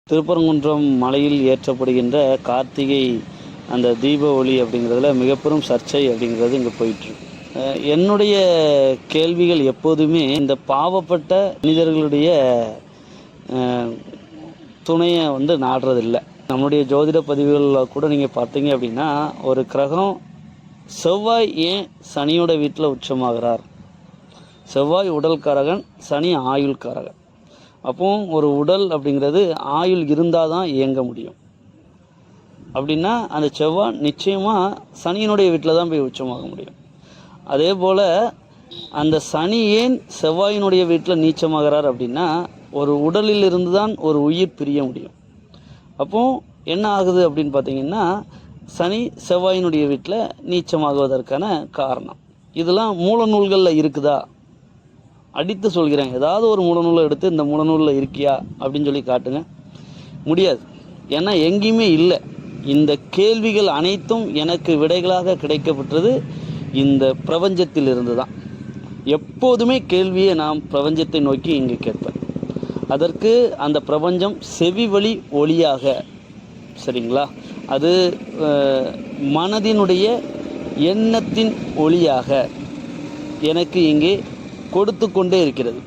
திருப்பரங்குன்றம் மலையில் ஏற்றப்படுகின்ற கார்த்திகை அந்த தீப ஒளி அப்படிங்கிறதுல மிகப்பெரும் சர்ச்சை அப்படிங்கிறது இங்கே போயிட்டுருக்கு. என்னுடைய கேள்விகள் எப்போதுமே இந்த பாவப்பட்ட மனிதர்களுடைய துணையை நாடுறதில்லை. நம்முடைய ஜோதிட பதிவுகளில் கூட நீங்கள் பார்த்தீங்க அப்படின்னா, ஒரு கிரகம் செவ்வாய் ஏன் சனியோட வீட்டில் உச்சமாகிறார்? செவ்வாய் உடல்காரகன், சனி ஆயுள்காரகன். அப்போ ஒரு உடல் அப்படிங்கிறது ஆயுள் இருந்தால் தான் இயங்க முடியும். அப்படின்னா அந்த செவ்வாய் நிச்சயமாக சனியினுடைய வீட்டில் தான் போய் உச்சமாக முடியும். அதே போல் அந்த சனி ஏன் செவ்வாயினுடைய வீட்டில் நீச்சமாகிறார் அப்படின்னா, ஒரு உடலில் இருந்து தான் ஒரு உயிர் பிரிய முடியும். அப்போது என்ன ஆகுது அப்படின்னு பார்த்தீங்கன்னா, சனி செவ்வாயினுடைய வீட்டில் நீச்சமாகுவதற்கான காரணம் இதெல்லாம் மூல நூல்களில் இருக்குதா? அடித்து சொல்கிறேன், ஏதாவது ஒரு மூலநூலை எடுத்து இந்த மூலநூலில் இருக்கியா அப்படின்னு சொல்லி காட்டுங்க. முடியாது. ஏன்னா எங்கேயுமே இல்லை. இந்த கேள்விகள் அனைத்தும் எனக்கு விடைகளாக கிடைக்கப்பட்டது இந்த பிரபஞ்சத்தில் இருந்து தான். எப்போதுமே கேள்வியை நாம் பிரபஞ்சத்தை நோக்கி இங்கே கேட்பேன். அதற்கு அந்த பிரபஞ்சம் செவி வழி ஒளியாக, சரிங்களா, அது மனதினுடைய எண்ணத்தின் ஒளியாக எனக்கு இங்கே கொடுத்து கொண்டே இருக்கிறது.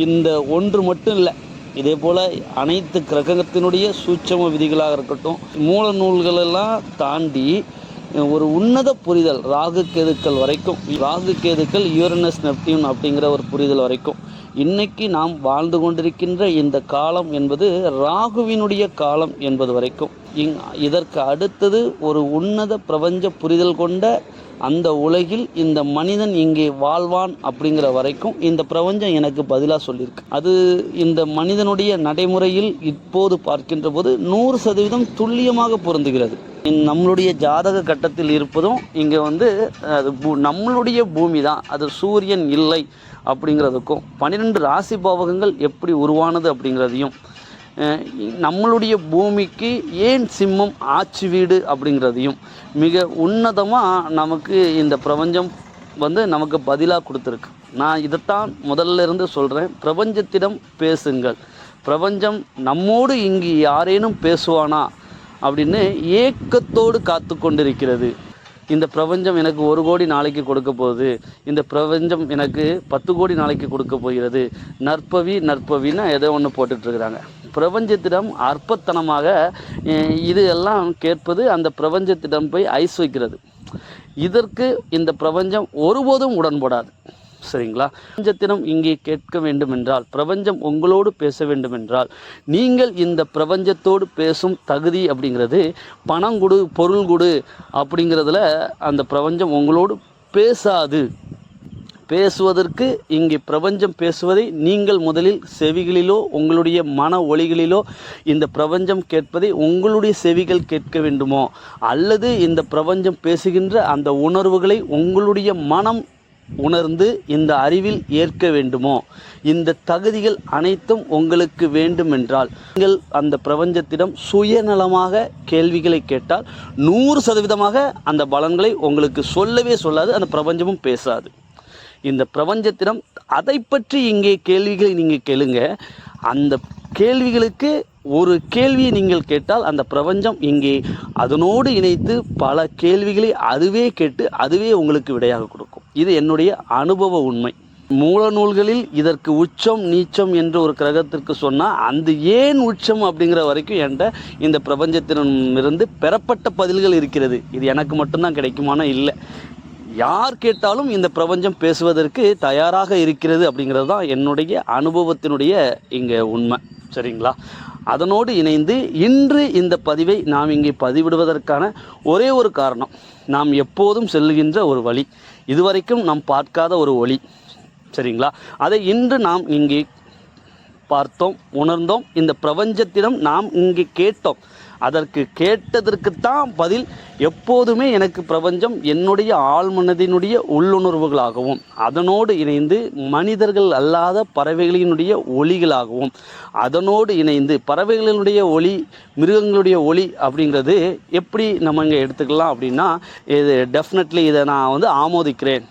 இந்த ஒன்று மட்டும் இல்லை, இதே போல் அனைத்து கிரகத்தினுடைய சூட்சம விதிகளாக இருக்கட்டும், மூல நூல்களெல்லாம் தாண்டி ஒரு உன்னத புரிதல், ராகு கேதுக்கள் வரைக்கும், ராகு கேதுக்கள் யூரனஸ் நெப்டியூன் அப்படிங்கிற ஒரு புரிதல் வரைக்கும் இன்னைக்கு நாம் வாழ்ந்து கொண்டிருக்கின்ற இந்த காலம் என்பது ராகுவினுடைய காலம் என்பது வரைக்கும், இதற்கு அடுத்தது ஒரு உன்னத பிரபஞ்ச புரிதல் கொண்ட அந்த உலகில் இந்த மனிதன் இங்கே வாழ்வான் அப்படிங்கிற வரைக்கும் இந்த பிரபஞ்சம் எனக்கு பதிலாக சொல்லியிருக்கு. அது இந்த மனிதனுடைய நடைமுறையில் இப்போது பார்க்கின்ற போது 100% துல்லியமாக பொருந்துகிறது. நம்மளுடைய ஜாதக கட்டத்தில் இருப்பதும் இங்கே அது நம்மளுடைய பூமி தான், அது சூரியன் இல்லை அப்படிங்கிறதுக்கும், 12 ராசி பாவகங்கள் எப்படி உருவானது அப்படிங்கிறதையும், நம்மளுடைய பூமிக்கு ஏன் சிம்மம் ஆட்சி வீடு அப்படிங்கிறதையும் மிக உன்னதமாக நமக்கு இந்த பிரபஞ்சம் நமக்கு பதிலாக கொடுத்துருக்கு. நான் இதைத்தான் முதல்ல இருந்து சொல்கிறேன், பிரபஞ்சத்திடம் பேசுங்கள். பிரபஞ்சம் நம்மோடு இங்கு யாரேனும் பேசுவானா அப்படின்னு ஏக்கத்தோடு காத்து கொண்டிருக்கிறது. இந்த பிரபஞ்சம் எனக்கு 1 கோடி நாளைக்கு கொடுக்க போகுது, இந்த பிரபஞ்சம் எனக்கு 10 கோடி நாளைக்கு கொடுக்க போகிறது, நற்பவின்னு ஏதோ ஒன்று போட்டுட்ருக்குறாங்க. பிரபஞ்சத்திடம் அற்பத்தனமாக இது எல்லாம் கேட்பது அந்த பிரபஞ்சத்திடம் போய் ஐஸ் வைக்கிறது. இதற்கு இந்த பிரபஞ்சம் ஒருபோதும் உடன்படாது, சரிங்களா? பிரபஞ்சத்திடம் இங்கே கேட்க வேண்டும் என்றால், பிரபஞ்சம் உங்களோடு பேச வேண்டும் என்றால், நீங்கள் இந்த பிரபஞ்சத்தோடு பேசும் தகுதி அப்படிங்கிறது பணம் கொடு, பொருள் கொடு அப்படிங்கிறதுல அந்த பிரபஞ்சம் உங்களோடு பேசாது. பேசுவதற்கு இங்கே பிரபஞ்சம் பேசுவதை நீங்கள் முதலில் செவிகளிலோ உங்களுடைய மன ஒளிகளிலோ இந்த பிரபஞ்சம் கேட்பதை உங்களுடைய செவிகள் கேட்க வேண்டுமோ, அல்லது இந்த பிரபஞ்சம் பேசுகின்ற அந்த உணர்வுகளை உங்களுடைய மனம் உணர்ந்து இந்த அறிவில் ஏற்க வேண்டுமோ, இந்த தகுதிகள் அனைத்தும் உங்களுக்கு வேண்டுமென்றால் நீங்கள் அந்த பிரபஞ்சத்திடம் சுயநலமாக கேள்விகளை கேட்டால் 100% அந்த பலன்களை உங்களுக்கு சொல்லவே சொல்லாது, அந்த பிரபஞ்சமும் பேசாது. இந்த பிரபஞ்சத்திடம் அதை பற்றி இங்கே கேள்விகளை நீங்கள் கேளுங்க. அந்த கேள்விகளுக்கு ஒரு கேள்வியை நீங்கள் கேட்டால் அந்த பிரபஞ்சம் இங்கே அதனோடு இணைத்து பல கேள்விகளை அதுவே கேட்டு அதுவே உங்களுக்கு விடையாக கொடுக்கும். இது என்னுடைய அனுபவ உண்மை. மூல நூல்களில் இதற்கு உச்சம் நீச்சம் என்று ஒரு கிரகத்திற்கு சொன்னால், அந்த ஏன் உச்சம் அப்படிங்கிற வரைக்கும் என்கிட்ட இந்த பிரபஞ்சத்திடமிருந்து பெறப்பட்ட பதில்கள் இருக்கிறது. இது எனக்கு மட்டும்தான் கிடைக்குமானா இல்லை, யார் கேட்டாலும் இந்த பிரபஞ்சம் பேசுவதற்கு தயாராக இருக்கிறது அப்படிங்கிறது தான் என்னுடைய அனுபவத்தினுடைய இங்கே உண்மை, சரிங்களா? அதனோடு இணைந்து இன்று இந்த பதிவை நாம் இங்கே பதிவிடுவதற்கான ஒரே ஒரு காரணம், நாம் எப்போதும் செல்லுகின்ற ஒரு வழி, இதுவரைக்கும் நாம் பார்க்காத ஒரு ஒளி, சரிங்களா? அதை இன்று நாம் இங்கே பார்த்தோம், உணர்ந்தோம். இந்த பிரபஞ்சத்திடம் நாம் இங்கே கேட்டோம். அதற்கு கேட்டதற்குத்தான் பதில் எப்போதுமே எனக்கு பிரபஞ்சம் என்னுடைய ஆழ்மனதினுடைய உள்ளுணர்வுகளாகவும், அதனோடு இணைந்து மனிதர்கள் அல்லாத பறவைகளினுடைய ஒளிகளாகவும், அதனோடு இணைந்து பறவைகளினுடைய ஒளி, மிருகங்களுடைய ஒளி அப்படிங்கிறது எப்படி நம்ம இங்கே எடுத்துக்கலாம் அப்படின்னா, இது டெஃபினெட்லி இதை நான் ஆமோதிக்கிறேன்.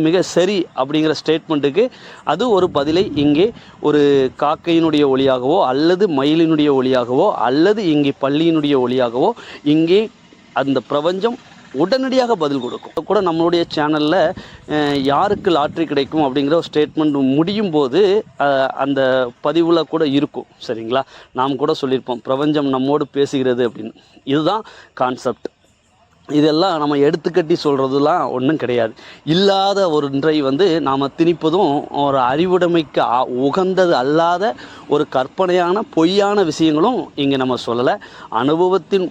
மிக சரி அப்படிங்கிற ஸ்டேட்மெண்ட்டுக்கு அது ஒரு பதிலை இங்கே ஒரு காக்கையினுடைய ஒளியாகவோ அல்லது மயிலினுடைய ஒளியாகவோ அல்லது இங்கே பள்ளியினுடைய ஒளியாகவோ இங்கே அந்த பிரபஞ்சம் உடனடியாக பதில் கொடுக்கும். கூட நம்மளுடைய சேனலில் யாருக்கு லாட்ரி கிடைக்கும் அப்படிங்கிற ஒரு ஸ்டேட்மெண்ட் முடியும் போது அந்த பதிவில் கூட இருக்கும். சரிங்களா, நாம் கூட சொல்லியிருப்போம் பிரபஞ்சம் நம்மோடு பேசுகிறது அப்படின்னு. இதுதான் கான்செப்ட். இதெல்லாம் நம்ம எடுத்துக்கட்டி சொல்கிறதுலாம் ஒன்றும் கிடையாது. இல்லாத ஒன்றை நாம் திணிப்பதும் ஒரு அறிவுடைமைக்கு உகந்தது அல்லாத ஒரு கற்பனையான பொய்யான விஷயங்களும் இங்கே நம்ம சொல்லலை. அனுபவத்தின்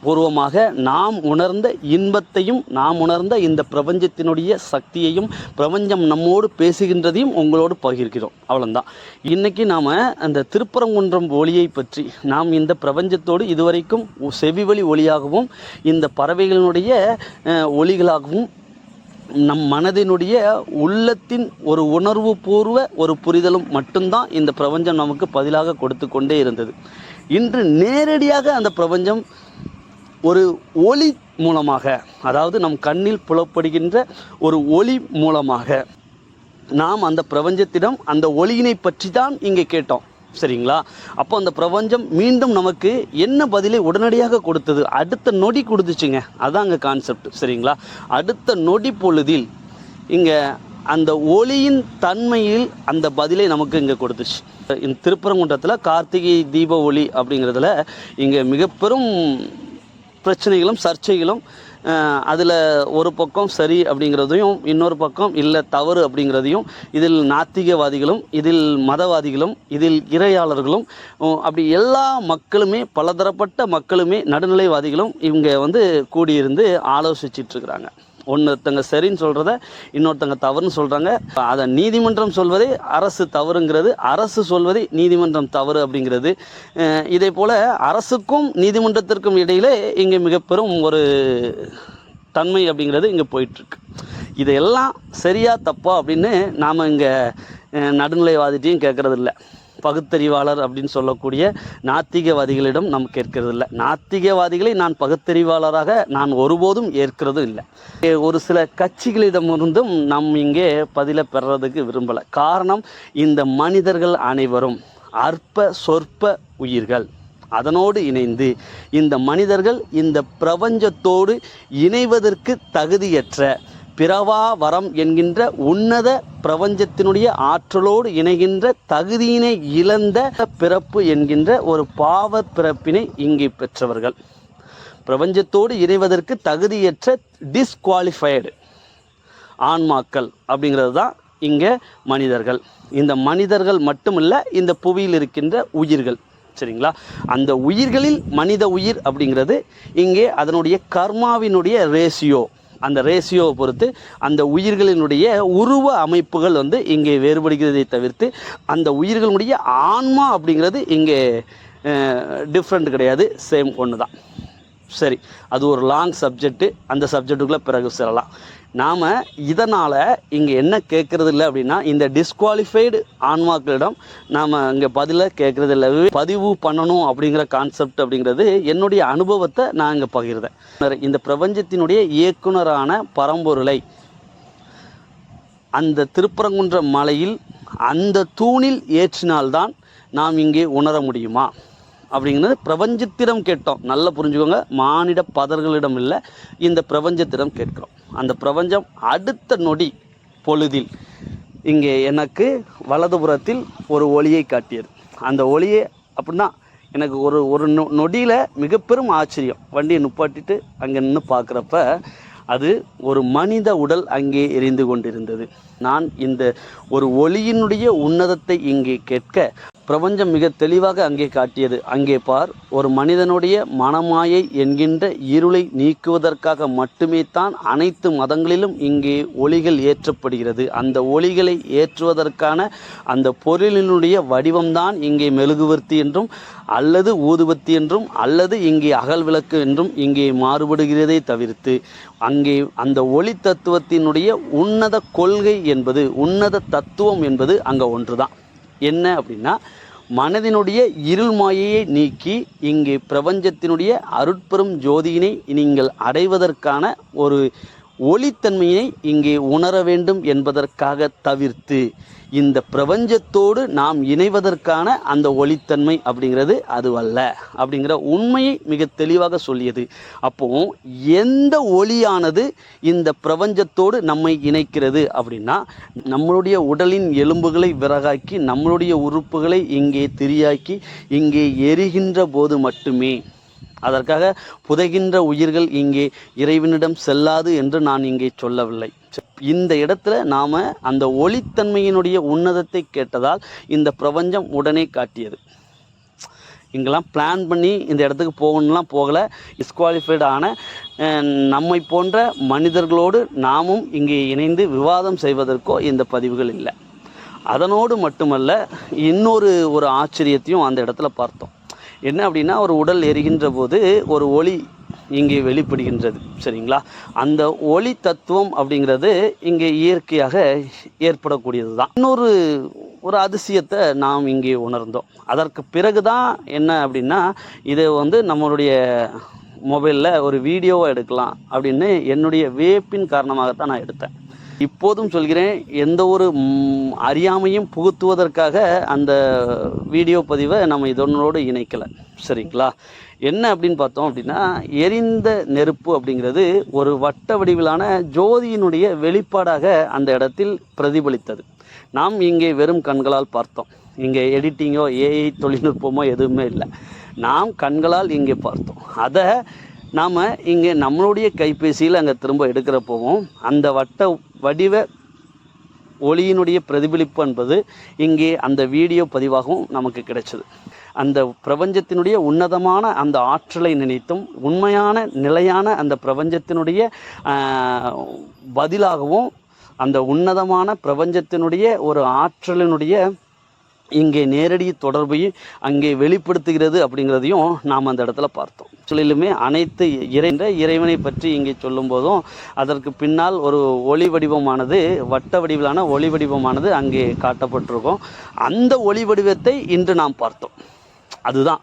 பூர்வமாக நாம் உணர்ந்த இன்பத்தையும் நாம் உணர்ந்த இந்த பிரபஞ்சத்தினுடைய சக்தியையும் பிரபஞ்சம் நம்மோடு பேசுகின்றதையும் உங்களோடு பகிர்கிறோம். அவ்வளோதான். இன்றைக்கி நாம் அந்த திருப்பரங்குன்றம் ஒளியை பற்றி நாம் இந்த பிரபஞ்சத்தோடு இதுவரைக்கும் செவிவழி ஒளியாகவும் இந்த பறவைகளினுடைய ஒளிகளாகவும் நம் மனதினுடைய உள்ளத்தின் ஒரு உணர்வு பூர்வ ஒரு புரிதலும் மட்டும்தான் இந்த பிரபஞ்சம் நமக்கு பதிலாக கொடுத்து கொண்டே இருந்தது. இன்று நேரடியாக அந்த பிரபஞ்சம் ஒரு ஒளி மூலமாக, அதாவது நம் கண்ணில் புலப்படுகின்ற ஒரு ஒளி மூலமாக நாம் அந்த பிரபஞ்சத்திடம் அந்த ஒளியினை பற்றி தான் இங்கே கேட்டோம். சரிங்களா, அப்போ அந்த பிரபஞ்சம் மீண்டும் நமக்கு என்ன பதிலை உடனடியாக கொடுத்தது, அடுத்த நொடி கொடுத்துச்சுங்க. அதான் அங்கே கான்செப்ட். சரிங்களா, அடுத்த நொடி பொழுதில் இங்கே அந்த ஒளியின் தன்மையில் அந்த பதிலை நமக்கு இங்கே கொடுத்துச்சு. இந்த திருப்பரங்குன்றத்தில் கார்த்திகை தீப ஒளி அப்படிங்கிறதுல இங்கே மிக பெரும் பிரச்சனைகளும் சர்ச்சைகளும், அதில் ஒரு பக்கம் சரி அப்படிங்கிறதையும் இன்னொரு பக்கம் இல்லை தவறு அப்படிங்கிறதையும், இதில் நாத்திகவாதிகளும் இதில் மதவாதிகளும் இதில் இறையாளர்களும் அப்படி எல்லா மக்களுமே பலதரப்பட்ட மக்களுமே நடுநிலைவாதிகளும் இவங்க கூடியிருந்து ஆலோசிச்சிட்ருக்குறாங்க. ஒன்றுத்தங்க சரின்னு சொல்கிறத இன்னொருத்தங்க தவறுன்னு சொல்கிறாங்க. அதை நீதிமன்றம் சொல்வதே அரசு தவறுங்கிறது, அரசு சொல்வதே நீதிமன்றம் தவறு அப்படிங்கிறது. இதே போல் அரசுக்கும் நீதிமன்றத்திற்கும் இடையிலே இங்கே மிக பெரும் ஒரு தன்மை அப்படிங்கிறது இங்கே போயிட்டுருக்கு. இதையெல்லாம் சரியா தப்பா அப்படின்னு நாம் இங்கே நடுநிலைவாதிட்டையும் கேட்குறது இல்லை. பகுத்தறிவாளர் அப்படின்னு சொல்லக்கூடிய நாத்திகவாதிகளிடம் நாம் கேட்கறது இல்லை. நாத்திகவாதிகளை நான் பகுத்தறிவாளராக நான் ஒருபோதும் ஏற்கிறதும் இல்லை. ஒரு சில கட்சிகளிடமிருந்தும் நாம் இங்கே பதிலை பெறறதுக்கு விரும்பலை. காரணம், இந்த மனிதர்கள் அனைவரும் அற்ப சொற்ப உயிர்கள். அதனோடு இணைந்து இந்த மனிதர்கள் இந்த பிரபஞ்சத்தோடு இணைவதற்கு தகுதியற்ற பிறவா வரம் என்கின்ற உன்னத பிரபஞ்சத்தினுடைய ஆற்றலோடு இணைகின்ற தகுதியினை இழந்த பிறப்பு என்கின்ற ஒரு பாவ பிறப்பினை இங்கே பெற்றவர்கள். பிரபஞ்சத்தோடு இணைவதற்கு தகுதியற்ற டிஸ்குவாலிஃபைடு ஆன்மாக்கள் அப்படிங்கிறது தான் இங்கே மனிதர்கள். இந்த மனிதர்கள் மட்டுமல்ல, இந்த புவியில் இருக்கின்ற உயிர்கள். சரிங்களா, அந்த உயிர்களில் மனித உயிர் அப்படிங்கிறது இங்கே அதனுடைய கர்மாவினுடைய ரேஷியோ, அந்த ரேஷியோவை பொறுத்து அந்த உயிர்களினுடைய உருவ அமைப்புகள் இங்கே வேறுபடுகிறதை தவிர்த்து அந்த உயிர்களுடைய ஆன்மா அப்படிங்கிறது இங்கே டிஃப்ரெண்ட் கிடையாது, சேம் ஒன்று தான். சரி, அது ஒரு லாங் சப்ஜெக்டு. அந்த சப்ஜெக்டுக்குள்ளே பிறகு செல்லலாம். நாம் இதனால் இங்கே என்ன கேட்குறது இல்லை அப்படின்னா, இந்த டிஸ்குவாலிஃபைடு ஆன்மாக்களிடம் நாம் இங்கே பதிலை கேட்குறது இல்லை. பதிவு பண்ணணும் அப்படிங்கிற கான்செப்ட் அப்படிங்கிறது என்னுடைய அனுபவத்தை நான் இங்கே பகிர்ந்தேன். இந்த பிரபஞ்சத்தினுடைய இயக்குனரான பரம்பொருளை அந்த திருப்பரங்குன்ற மலையில் அந்த தூணில் ஏற்றினால்தான் நாம் இங்கே உணர முடியுமா அப்படிங்கிறது பிரபஞ்சத்திடம் கேட்டோம். நல்லா புரிஞ்சுக்கோங்க, மானிட பதர்களிடம் இல்லை, இந்த பிரபஞ்சத்திடம் கேட்கிறோம். அந்த பிரபஞ்சம் அடுத்த நொடி பொழுதில் இங்கே எனக்கு வலதுபுறத்தில் ஒரு ஒளியை காட்டியது. அந்த ஒளியை அப்படின்னா எனக்கு ஒரு நொடியில் மிக பெரும் ஆச்சரியம். வண்டியை நுப்பாட்டிட்டு அங்கே நின்று பார்க்குறப்ப அது ஒரு மனித உடல் அங்கே எரிந்து கொண்டிருந்தது. நான் இந்த ஒரு ஒளியினுடைய உன்னதத்தை இங்கே கேட்க பிரபஞ்சம் மிக தெளிவாக அங்கே காட்டியது. அங்கே பார், ஒரு மனிதனுடைய மனமாயை என்கின்ற இருளை நீக்குவதற்காக மட்டுமே தான் அனைத்து மதங்களிலும் இங்கே ஒளிகள் ஏற்றப்படுகிறது. அந்த ஒளிகளை ஏற்றுவதற்கான அந்த பொருளினுடைய வடிவம்தான் இங்கே மெழுகுவர்த்தி என்றும் அல்லது ஊதுபத்தி என்றும் அல்லது இங்கே அகல் விளக்கு என்றும் இங்கே மாறுபடுகிறதை தவிர்த்து அங்கே அந்த ஒளி தத்துவத்தினுடைய உன்னத கொள்கை என்பது, உன்னத தத்துவம் என்பது அங்கே ஒன்று தான். என்ன அப்படின்னா, மனதினுடைய இருள் மாயையை நீக்கி இங்கே பிரபஞ்சத்தினுடைய அருட்பெரும் ஜோதியினை நீங்கள் அடைவதற்கான ஒரு ஒளித்தன்மையை இங்கே உணர வேண்டும் என்பதற்காக தவிர்த்து இந்த பிரபஞ்சத்தோடு நாம் இணைவதற்கான அந்த ஒளித்தன்மை அப்படிங்கிறது அதுவல்ல அப்படிங்கிற உண்மையை மிக தெளிவாக சொல்லியது. அப்போ எந்த ஒளியானது இந்த பிரபஞ்சத்தோடு நம்மை இணைக்கிறது அப்படின்னா, நம்மளுடைய உடலின் எலும்புகளை விறகாக்கி நம்மளுடைய உறுப்புகளை இங்கே திரியாக்கி இங்கே எரிகின்ற போது மட்டுமே. அதற்காக புதைகின்ற உயிர்கள் இங்கே இறைவனிடம் செல்லாது என்று நான் இங்கே சொல்லவில்லை. இந்த இடத்துல நாம் அந்த ஒளித்தன்மையினுடைய உன்னதத்தை கேட்டதால் இந்த பிரபஞ்சம் உடனே காட்டியது. இங்கெல்லாம் பிளான் பண்ணி இந்த இடத்துக்கு போகணும்லாம் போகலை. டிஸ்குவாலிஃபைடு ஆன நம்மை போன்ற மனிதர்களோடு நாமும் இங்கே இணைந்து விவாதம் செய்வதற்கோ இந்த பதிவுகள் இல்லை. அதனோடு மட்டுமல்ல, இன்னொரு ஆச்சரியத்தையும் அந்த இடத்துல பார்த்தோம். என்ன அப்படின்னா, ஒரு உடல் எரிகின்ற போது ஒரு ஒளி இங்கே வெளிப்படுகின்றது. சரிங்களா? அந்த ஒளி தத்துவம் அப்படிங்கிறது இங்கே இயற்கையாக ஏற்படக்கூடியது தான். இன்னொரு அதிசயத்தை நாம் இங்கே உணர்ந்தோம். அதற்கு பிறகு தான் என்ன அப்படின்னா, இதை நம்மளுடைய மொபைலில் ஒரு வீடியோவை எடுக்கலாம் அப்படின்னு என்னுடைய வியப்பின் காரணமாகத்தான் நான் எடுத்தேன். இப்போதும் சொல்கிறேன், எந்த ஒரு அறியாமையும் புகுத்துவதற்காக அந்த வீடியோ பதிவை நம்ம இதனோடு இணைக்கலை. சரிங்களா? என்ன அப்படின்னு பார்த்தோம் அப்படின்னா, எரிந்த நெருப்பு அப்படிங்கிறது ஒரு வட்ட வடிவிலான ஜோதியினுடைய வெளிப்பாடாக அந்த இடத்தில் பிரதிபலித்தது. நாம் இங்கே வெறும் கண்களால் பார்த்தோம். இங்கே எடிட்டிங்கோ ஏஐ தொழில்நுட்பமோ எதுவுமே இல்லை. நாம் கண்களால் இங்கே பார்த்தோம். அதை நாம் இங்கே நம்மளுடைய கைபேசியில் அங்கே திரும்ப எடுக்கிறப்போவும் அந்த வட்ட வடிவ ஒளியினுடைய பிரதிபலிப்பு என்பது இங்கே அந்த வீடியோ பதிவாகவும் நமக்கு கிடைச்சது. அந்த பிரபஞ்சத்தினுடைய உன்னதமான அந்த ஆற்றலை நினைத்தும் உண்மையான நிலையான அந்த பிரபஞ்சத்தினுடைய பதிலாகவும் அந்த உன்னதமான பிரபஞ்சத்தினுடைய ஒரு ஆற்றலினுடைய இங்கே நேரடி தொடர்பையும் அங்கே வெளிப்படுத்துகிறது அப்படிங்கிறதையும் நாம் அந்த இடத்துல பார்த்தோம். சொல்லிலுமே அனைத்து இறைவனை பற்றி இங்கே சொல்லும் போதும் அதற்கு பின்னால் ஒரு ஒளி வடிவமானது, வட்ட வடிவிலான ஒளி வடிவமானது அங்கே காட்டப்பட்டிருக்கும். அந்த ஒளி வடிவத்தை இன்று நாம் பார்த்தோம். அதுதான்